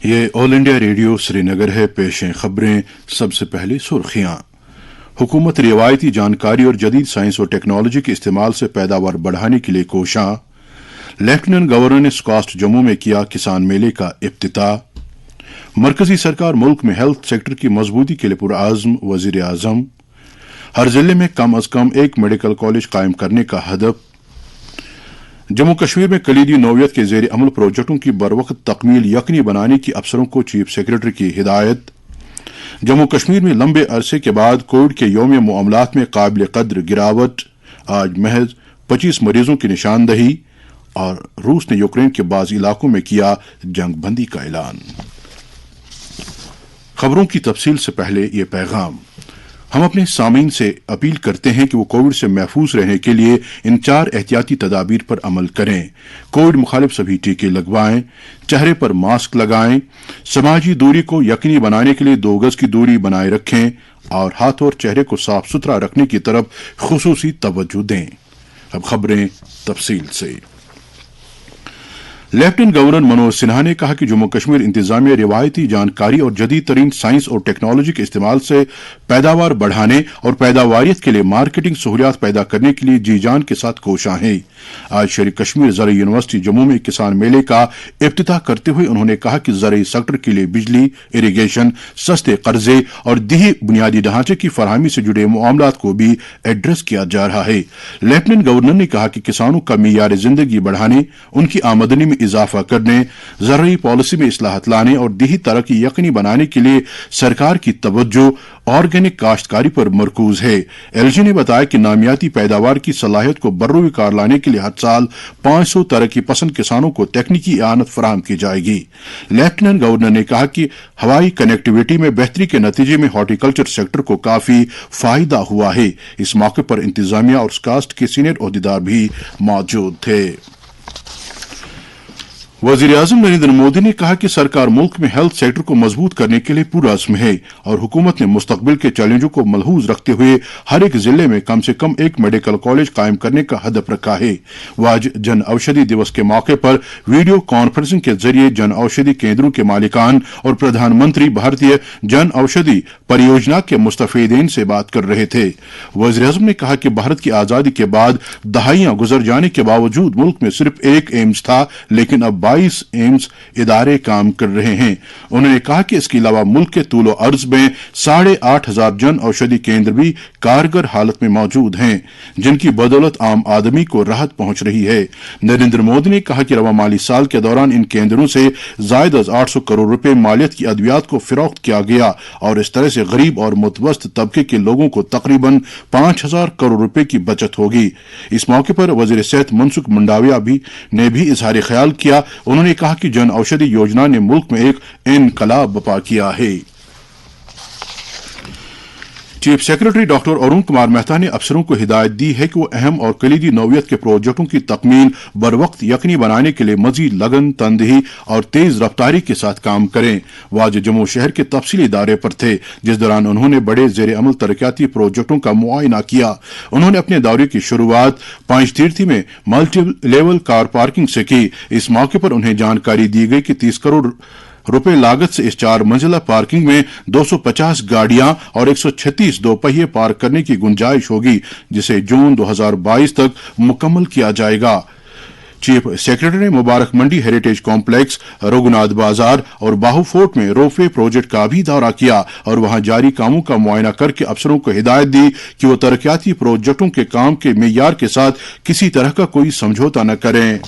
ये all India radio Srinagar है। पेश हैं खबरें। सबसे पहले सुर्खियां। हुकूमत रिवायती जानकारी और जदीद साइंस और टेक्नोलॉजी के इस्तेमाल से पैदावार बढ़ाने के लिए कोशां। लेफ्टिनेंट गवर्नर ने स्कास्ट जम्मू में किया किसान मेले का इफ्तिताह। मरकजी सरकार मुल्क में हेल्थ सेक्टर की मजबूती के लिए पुरआज़्म। वजीर आजम। हर जिले में कम अज कम एक मेडिकल कॉलेज कायम करने का हदफ। जम्मू कश्मीर में कलीदी नौयत के जेर अमल प्रोजेक्टों की बरवक्त तकमील यकीनी बनाने की अफसरों को चीफ सेक्रेटरी की हिदायत। जम्मू कश्मीर में लंबे अरसे के बाद कोविड के यौम मामलात में काबिल कद्र गिरावट। आज महज 25 मरीजों की निशानदही। और रूस ने यूक्रेन के बाज़ इलाकों में किया जंग बंदी का ऐलान। खबरों की तफसील से पहले ये पैगाम। हम अपने सामीन से अपील करते हैं कि वो कोविड से महफूज रहने के लिए इन 4 एहतियाती तदाबीर पर अमल करें। कोविड मुखालिफ सभी टीके लगवाएं, चेहरे पर मास्क लगाएं, समाजी दूरी को यकीनी बनाने के लिए 2 गज की दूरी बनाए रखें और हाथ और चेहरे को साफ सुथरा रखने की तरफ खुसूसी तवज्जो दें। अब खबरें तफसील से। लेफ्टिनेंट गवर्नर मनोज सिन्हा ने कहा कि जम्मू कश्मीर इंतजामिया रिवायती जानकारी और जदीद तरीन साइंस और टेक्नोलॉजी के इस्तेमाल से पैदावार बढ़ाने और पैदावारियत के लिए मार्केटिंग सहूलियात पैदा करने के लिए जी जान के साथ कोशां है। आज शेर कश्मीर ज़रई यूनिवर्सिटी जम्मू में किसान मेले का इफ्तिताह करते हुए उन्होंने कहा कि ज़रई सेक्टर के लिए बिजली, इरीगेशन, सस्ते कर्जे और दीही बुनियादी ढांचे की फरहमी से जुड़े मामलात को भी एड्रेस किया जा रहा है। लेफ्टिनेंट गवर्नर ने कहा कि किसानों का मियार जिंदगी बढ़ाने, उनकी आमदनी में इजाफा करने, ज़रई पॉलिसी में इस्लाहत लाने और दीही तरक्की यकीनी बनाने के लिए सरकार की तवज्जो ऑर्गेनिक काश्तकारी पर मरकूज है। एलजी ने बताया कि नामियाती पैदावार की सलाहियत को बर्रोविकार लाने के लिए हर साल 500 तरक्की पसंद किसानों को तकनीकी आनत फराहम की जाएगी। लेफ्टिनेंट गवर्नर ने कहा कि हवाई कनेक्टिविटी में बेहतरी के नतीजे में हॉर्टिकल्चर सेक्टर को काफी फायदा हुआ है। इस मौके पर इंतजामिया और स्कास्ट के सीनियर ओहदेदार भी मौजूद थे। वजीर आजम नरेंद्र मोदी ने कहा कि सरकार मुल्क में हेल्थ सेक्टर को मजबूत करने के लिए पुरअज़्म है और हुकूमत ने मुस्तकबिल के चैलेंजों को मलहूज रखते हुए हर एक जिले में कम से कम एक मेडिकल कॉलेज कायम करने का हदफ रखा है। वह आज जन औषधि दिवस के मौके पर वीडियो कॉन्फ्रेंसिंग के जरिए जन औषधि केंद्रों के मालिकान और प्रधानमंत्री भारतीय जन औषधि परियोजना के मुस्तफीदीन से बात कर रहे थे। वजीर आजम ने कहा कि भारत की आजादी के बाद दहाइयां गुजर जाने के बावजूद मुल्क में सिर्फ एक एम्स था, लेकिन अब 22 एम्स इदारे काम कर रहे हैं। उन्होंने कहा कि इसके अलावा मुल्क के तूलो अर्ज में 8,500 जन औषधि केंद्र भी कारगर हालत में मौजूद हैं, जिनकी बदौलत आम आदमी को राहत पहुंच रही है। नरेंद्र मोदी ने कहा कि रवा माली साल के दौरान इन केंद्रों से ज़ायद 800 करोड़ रुपए मालियत की अद्वियात को फरोख्त किया गया और इस तरह से गरीब और मुतवस्त तबके के लोगों को तकरीबन 5,000 करोड़ रुपए की बचत होगी। इस मौके पर वजीर सेहत मनसुख मंडाविया ने भी इजहार ख्याल किया। उन्होंने कहा कि जन औषधि योजना ने मुल्क में एक इनकलाब बर्पा किया है। Chief secretary doctor Arun Kumar Mehta ने अफसरों को हिदायत दी है कि वो अहम और कलीदी नौयत के प्रोजेक्टों की तकमील बरवक्त यकीनी बनाने के लिए मजीद लगन, तंदही और तेज रफ्तारी के साथ काम करें। वो आज जम्मू शहर के तफसीली दौरे पर थे, जिस दौरान उन्होंने बड़े जेर अमल तरक्याती प्रोजेक्टों का मुआयना किया। उन्होंने अपने दौरे की शुरुआत पंचतीर्थी में मल्टी लेवल कार पार्किंग से की। इस मौके पर उन्हें जानकारी दी गई कि 30 करोड़ रुपए लागत से इस 4 मंजिला पार्किंग में 250 गाड़ियां और 136 दोपहिए पार्क करने की गुंजाइश होगी, जिसे जून 2022 तक मुकम्मल किया जाएगा। चीफ सेक्रेटरी ने मुबारक मंडी हेरिटेज कॉम्प्लेक्स, रघुनाथ बाजार और बाहू फोर्ट में रोपवे प्रोजेक्ट का भी दौरा किया और वहां जारी कामों का मुआयना करके अफसरों को हिदायत दी कि वो तरक्याती प्रोजेक्टों के काम के मेयार के साथ किसी तरह का कोई समझौता न करें।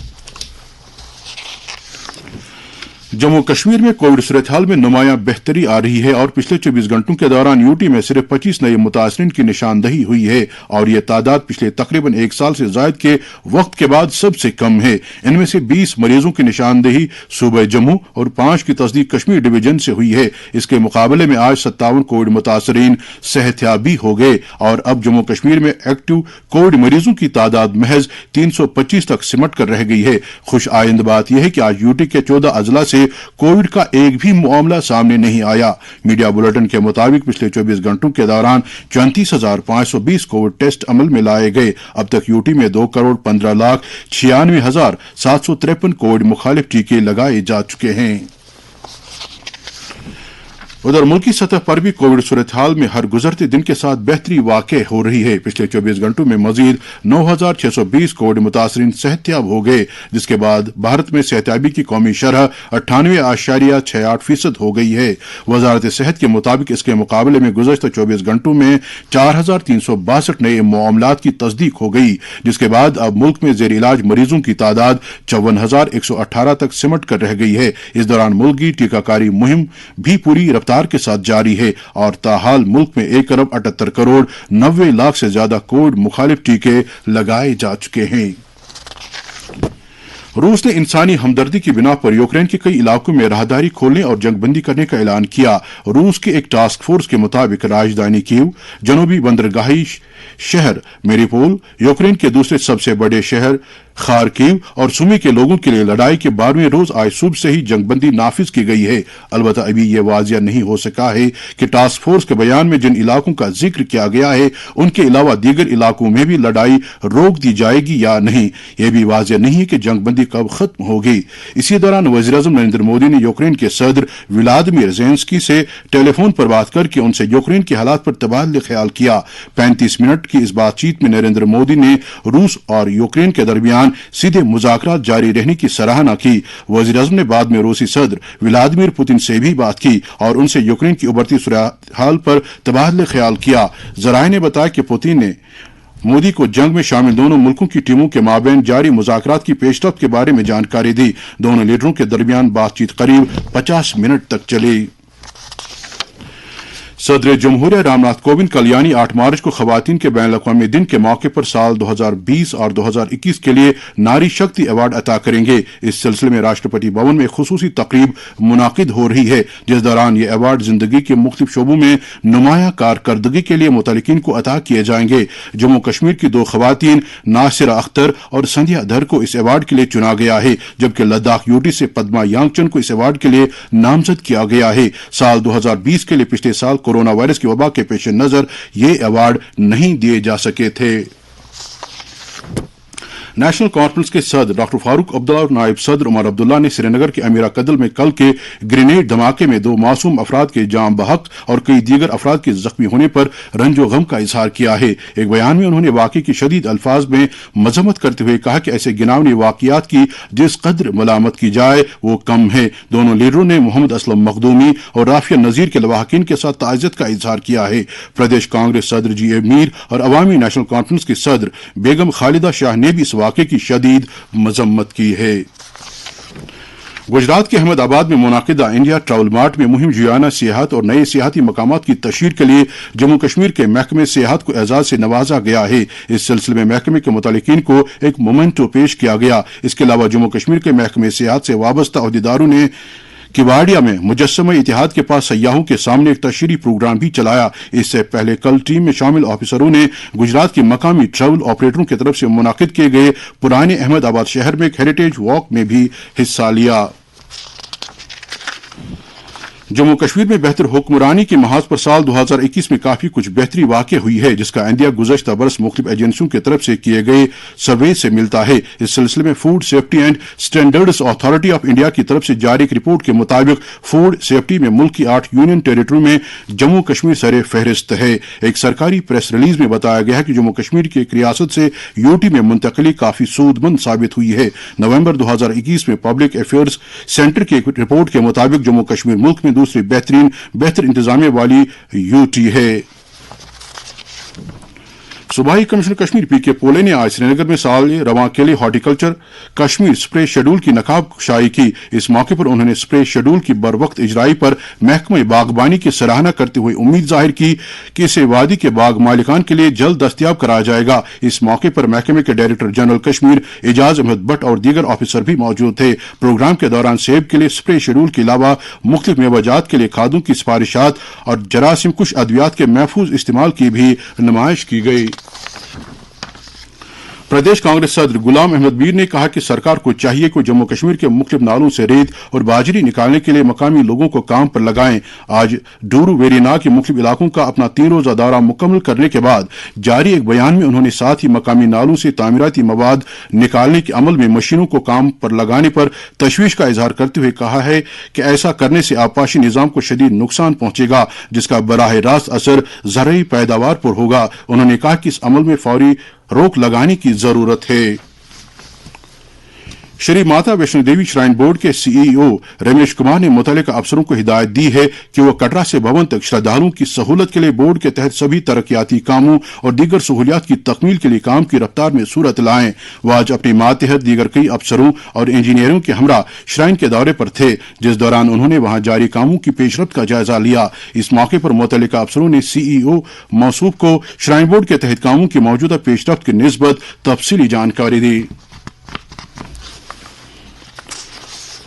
जम्मू कश्मीर में कोविड सूरत हाल में नुमायां बेहतरी आ रही है और पिछले 24 घंटों के दौरान यूटी में सिर्फ 25 नए मुतासरीन की निशानदही हुई है और यह तादाद पिछले तकरीबन 1 साल से जायद के वक्त के बाद सबसे कम है। इनमें से 20 मरीजों की निशानदही सूबे जम्मू और 5 की तस्दीक कश्मीर डिवीजन से हुई है। इसके मुकाबले में आज 57 कोविड मुतासरीन सेहतयाबी हो गए और अब जम्मू कश्मीर में एक्टिव कोविड मरीजों की तादाद महज 325 तक सिमट कर रह गई है। खुश आइंद बात यह है कि आज यूटी के 14 अजला से कोविड का एक भी मामला सामने नहीं आया। मीडिया बुलेटिन के मुताबिक पिछले 24 घंटों के दौरान 34,520 कोविड टेस्ट अमल में लाए गए। अब तक यूटी में 2,15,96,753 कोविड मुखालिफ टीके लगाए जा चुके हैं। उधर मुल्की सतह पर भी कोविड सूरत हाल में हर गुजरते दिन के साथ बेहतरी वाक़ई हो रही है। पिछले 24 घंटों में मजीद 9,620 कोविड मुतासरीन सेहतयाब हो गए, जिसके बाद भारत में सेहतयाबी की कौमी शरह 98.68% हो गई है। वजारत सेहत के मुताबिक इसके मुकाबले में गुज़श्ता 24 घंटों में 4,362 नए मामलात की तस्दीक हो गई, जिसके बाद अब मुल्क में जेर इलाज मरीजों की तादाद 54,118 तक सिमट कर रह गई है। इस दौरान मुल्क की टीकाकारी मुहिम भी पूरी रफ्तार के साथ जारी है और ताहाल मुल्क में 1 अरब 78 करोड़ 90 लाख से ज्यादा कोविड मुखालिफ टीके लगाए जा चुके हैं। रूस ने इंसानी हमदर्दी की बिना पर यूक्रेन के कई इलाकों में राहदारी खोलने और जंगबंदी करने का ऐलान किया। रूस के एक टास्क फोर्स के मुताबिक राजधानी कीव, जनूबी बंदरगाही शहर मेरिपोल, यूक्रेन के दूसरे सबसे बड़े शहर खार्किव और सुमी के लोगों के लिए लड़ाई के 12वें रोज आज सुबह से ही जंगबंदी नाफिज की गई है। अलबत्ता अभी यह वाजिया नहीं हो सका है कि टास्क फोर्स के बयान में जिन इलाकों का जिक्र किया गया है उनके अलावा दीगर इलाकों में भी लड़ाई रोक दी जाएगी या नहीं। यह भी वाजिया नहीं है कि जंगबंदी कब खत्म होगी। इसी दौरान वज़ीर-ए-आज़म नरेंद्र मोदी ने यूक्रेन के सदर व्लादिमीर ज़ेलेंस्की से टेलीफोन पर बात करके उनसे यूक्रेन के हालात पर तबादले ख्याल किया। 35 मिनट की इस बातचीत में नरेंद्र मोदी ने रूस और यूक्रेन के दरमियान सीधे मुज़ाकरात जारी रहने की सराहना की। वज़ीर-ए-आज़म ने बाद में रूसी सदर व्लादिमीर पुतिन से भी बात की और उनसे यूक्रेन की उभरती सूरत हाल पर तबादले ख्याल किया। ज़राए ने बताया कि पुतिन ने मोदी को जंग में शामिल दोनों मुल्कों की टीमों के माबैन जारी मुज़ाकरात की पेशरफ्त के बारे में जानकारी दी। दोनों लीडरों के दरमियान बातचीत करीब 50 मिनट तक चली। सदर जमहूरिया रामनाथ कोविंद कल यानी 8 मार्च को खवातीन के बैन अक़वामी दिन के मौके पर साल 2020 और 2021 के लिए नारी शक्ति अवार्ड अता करेंगे। इस सिलसिले में राष्ट्रपति भवन में खुसूसी तकरीब मुनाकिद हो रही है, जिस दौरान ये अवार्ड जिंदगी के मुख्तलिफ शोबों में नुमाया कारकर्दगी के लिए मुतल्लिकीन को अता किए जाएंगे। जम्मू कश्मीर की 2 खवातीन नासिरा अख्तर और संध्या धर को इस अवार्ड के लिए चुना गया है, जबकि लद्दाख यूटी से पद्मा यांगचन को इस अवार्ड के लिए नामजद किया गया है। साल 2020 के लिए पिछले साल कोरोना वायरस की वबा के पेश नजर ये अवार्ड नहीं दिए जा सके थे। नेशनल कॉन्फ्रेंस के सदर डॉक्टर फारूक अब्दुल्ला और नायब सदर उमर अब्दुल्ला ने श्रीनगर के अमीरा कदल में कल के ग्रेनेड धमाके में 2 मासूम अफराद के जाम बहक और कई दीगर अफराद के जख्मी होने पर रंजो गम का इजहार किया है। एक बयान में उन्होंने वाक़े की शदीद अल्फाज में मजम्मत करते हुए कहा कि ऐसे गिनावनी वाक़ियात की जिस कदर मलामत की जाए वो कम है। दोनों लीडरों ने मोहम्मद असलम मखदूमी और राफिया नज़ीर के लवाहकीन के साथ ताज़ियत का इजहार किया है। प्रदेश कांग्रेस सदर जी.ए. मीर और अवामी नेशनल कॉन्फ्रेंस की सदर बेगम खालिदा शाह ने भी इस वाक़े की शदीद मजम्मत की है। गुजरात के अहमदाबाद में मुनाकिदा इंडिया ट्रैवल मार्ट में मुहिम जुयाना सियाहत और नए सियाहती मकामात की तशहीर के लिए जम्मू कश्मीर के महकमे सियाहत को एजाज से नवाजा गया है। इस सिलसिले में महकमे के मुतल्लिकीन को एक मोमेंटो पेश किया गया। इसके अलावा जम्मू कश्मीर के महकमे सियाहत से वाबस्ता अहदेदारों ने किवाड़िया में मुजस्सम इतिहाद के पास सयाहों के सामने एक तशहीरी प्रोग्राम भी चलाया। इससे पहले कल टीम में शामिल ऑफिसरों ने गुजरात के मकामी ट्रैवल ऑपरेटरों की तरफ से मुनाकिद किए गए पुराने अहमदाबाद शहर में एक हेरिटेज वॉक में भी हिस्सा लिया। जम्मू कश्मीर में बेहतर हुक्मरानी के महाज पर साल 2021 में काफी कुछ बेहतरी वाक़ हुई है, जिसका अंदिया गुज़श्ता बरस मुख्तलिफ एजेंसियों की तरफ से किए गए सर्वे से मिलता है। इस सिलसिले में food safety and standards authority of India की तरफ से जारी एक रिपोर्ट के मुताबिक फूड सेफ्टी में मुल्क की 8 यूनियन टेरिटरी में जम्मू कश्मीर सरे फहरिस्त है। एक सरकारी प्रेस रिलीज में बताया गया है कि जम्मू कश्मीर की एक रियासत से यूटी में मुंतकली काफी सूदमंद साबित हुई है। नवंबर 2021 में पब्लिक अफेयर्स सेंटर की एक रिपोर्ट के मुताबिक जम्मू कश्मीर मुल्क में दूसरी बेहतर इंतजामिया वाली यूटी है। सूबाई कमिश्नर कश्मीर पी.के. पोले ने आज श्रीनगर में साल रवां के लिए हॉर्टिकल्चर कश्मीर स्प्रे शेड्यूल की नकाब शाई की। इस मौके पर उन्होंने स्प्रे शेड्यूल की बरवक्त इजराई पर महकमा बागबानी की सराहना करते हुए उम्मीद जाहिर की कि इसे वादी के बाग मालिकान के लिए जल्द दस्तयाब कराया जाएगा। इस मौके पर महकमे के डायरेक्टर जनरल कश्मीर एजाज अहमद भट्ट और दीगर ऑफिसर भी मौजूद थे। प्रोग्राम के दौरान सेब के लिए स्प्रे शेड्यूल के अलावा मुख्तलिफ मेवाजात के लिए खादों की सिफारिशात और जरासीम कुश अद्वियात के महफूज इस्तेमाल की भी नुमाइश की गई। प्रदेश कांग्रेस सदर गुलाम अहमद मीर ने कहा कि सरकार को चाहिए कि जम्मू कश्मीर के मुख्तलिफ नालों से रेत और बाजरी निकालने के लिए मकामी लोगों को काम पर लगाएं। आज डूरू वेरीनाग के मुख्तलिफ इलाकों का अपना 3 रोजा दौरा मुकम्मल करने के बाद जारी एक बयान में उन्होंने साथ ही मकामी नालों से तामीराती मवाद निकालने के अमल में मशीनों को काम पर लगाने पर तशवीश का इजहार करते हुए कहा है कि ऐसा करने से आबपाशी निजाम को शदीद नुकसान पहुंचेगा, जिसका बराह रास्त असर ज़रई पैदावार पर होगा। उन्होंने कहा कि इस अमल में फौरी रोक लगाने की जरूरत है। श्री माता वैष्णो देवी श्राइन बोर्ड के सीईओ रमेश कुमार ने मुतल्लिका अफसरों को हिदायत दी है कि वह कटरा से भवन तक श्रद्धालुओं की सहूलत के लिए बोर्ड के तहत सभी तरक्याती कामों और दीगर सहूलियात की तकमील के लिए काम की रफ्तार में सूरत लाएं। वह आज अपनी मातहत दीगर कई अफसरों और इंजीनियरों के हमरा श्राइन के दौरे पर थे, जिस दौरान उन्होंने वहां जारी कामों की पेशरफ्त का जायजा लिया। इस मौके पर मुतल्लिका अफसरों ने सीईओ मौसूफ को श्राइन बोर्ड के तहत कामों की मौजूदा पेशरफ्त की निस्बत तफसीली जानकारी दी।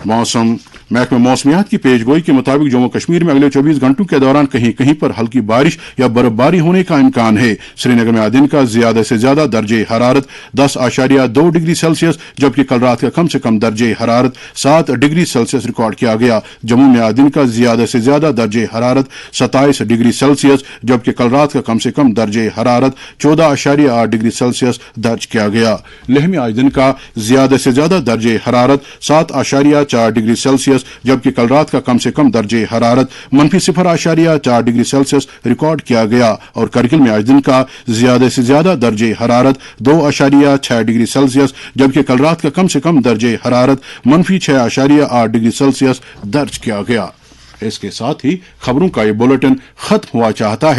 मौसम महकमे मौसमियात की पेशगोई के मुताबिक जम्मू कश्मीर में अगले 24 घंटों के दौरान कहीं कहीं पर हल्की बारिश या बर्फबारी होने का इम्कान है। श्रीनगर में आज दिन का ज्यादा से ज्यादा दर्जे हरारत 10.2 डिग्री सेल्सियस, जबकि कल रात का कम से कम दर्जे हरारत 7 डिग्री सेल्सियस रिकॉर्ड किया गया। जम्मू में आज दिन का ज्यादा से ज्यादा दर्जे हरारत 27 डिग्री सेल्सियस, जबकि कल रात का कम से कम दर्जे हरारत 14.8 डिग्री सेल्सियस दर्ज किया गया। लेह में आज दिन का ज्यादा से ज्यादा दर्जे हरारत 7.4 डिग्री सेल्सियस, जबकि कल रात का कम से कम दर्जे हरारत -0.4 डिग्री सेल्सियस रिकॉर्ड किया गया। और करगिल में आज दिन का ज्यादा से ज्यादा दर्जे हरारत 2.6 डिग्री सेल्सियस, जबकि कल रात का कम से कम दर्जे हरारत -6.8 डिग्री सेल्सियस दर्ज किया गया। इसके साथ ही खबरों का ये बुलेटिन खत्म हुआ चाहता है।